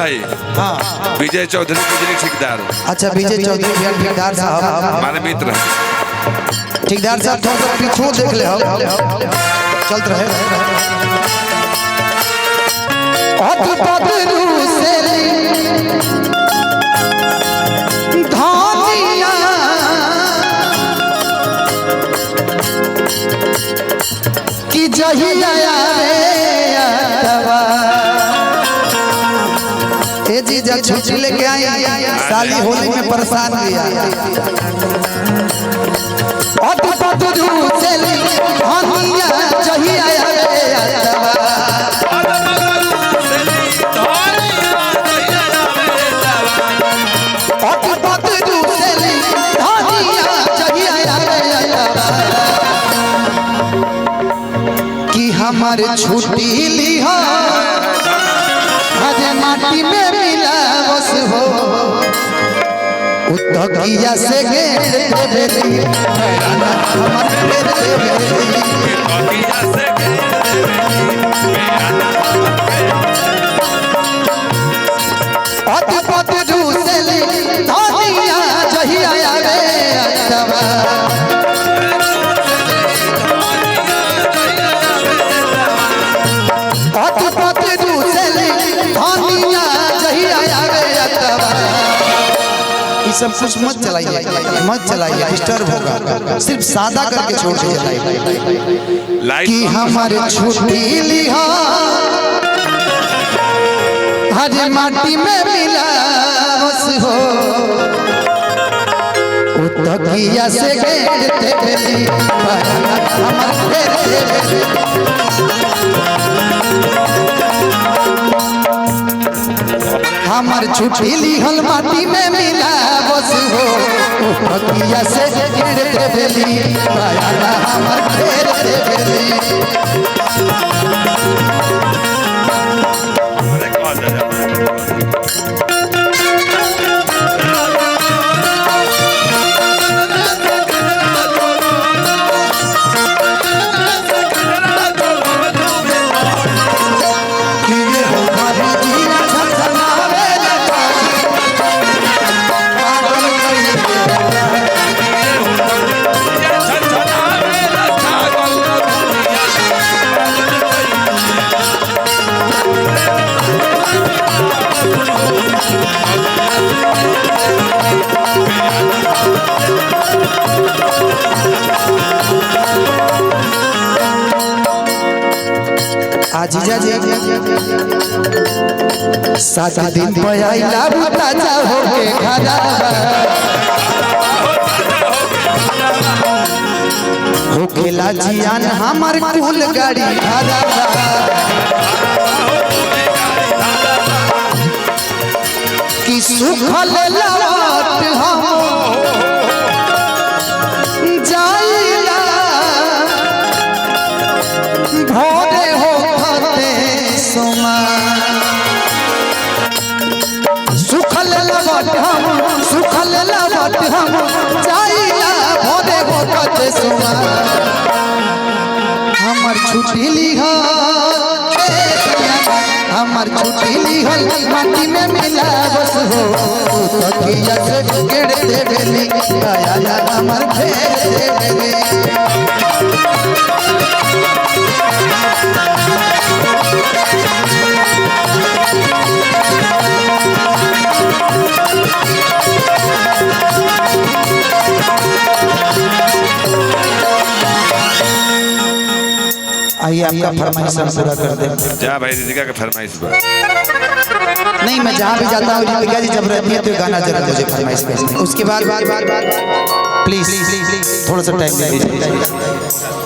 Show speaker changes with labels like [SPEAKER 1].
[SPEAKER 1] भाई।
[SPEAKER 2] हाँ
[SPEAKER 1] विजय चौधरी बिजली ठेकेदार।
[SPEAKER 2] अच्छा विजय चौधरी भैया ठेकेदार साहब
[SPEAKER 1] हमारे मित्र
[SPEAKER 2] ठेकेदार साहब थोड़ा सा पीछू देख ले हम चलते रहे धानिया कि जहिया रे जीजा छुट्टी लेके आई साली होली में परेशान किया कि हमारे छुट्टी लिहा हरे माटी में मिला बस हो उतकिया से गेट देवेली हमर गेट देवेली उतकिया से गेट देवेली मेरा नाम अटपट दूसली धानिया जहिया रे अतवा अटपट दूसली धानिया जहिया रे अतवा सब कुछ मत चलाइए डिस्टर्ब होगा सिर्फ सादा करके छोड़ के चलाइए कि हमारे छुट्टी लिहा हरे माटी में मिला बस हो उतकिया से गेट देवेली हमर गेट देवेली हमार छुट्टी लिहल माटी में मिला बस हो उतकिया से गेट देवेली हमर गेट देवेली जीजा जी 7 दिन पयाइला ताजा होके खाना होकेला जियान हमार कुल गाड़ी खाना कि सुखल लौट हम जाइला भोरे सुखल लबट हम जाइला भोरे भोकत सुमा हमर छुट्टी लिहल माटी में मिला बस हो तकिया से गेट देवेली आया हमर भेज देवेली आइए आपका फरमाइश हम पूरा कर दें।
[SPEAKER 1] जा भाई दीदिका का फरमाइश पर
[SPEAKER 2] नहीं मैं जहाँ भी जाता हूँ दीदिका जी जब रहती है तो गाना जरूर मुझे फरमाइश भेजते हैं उसके बाद प्लीज थोड़ा सा टाइम दे दीजिए।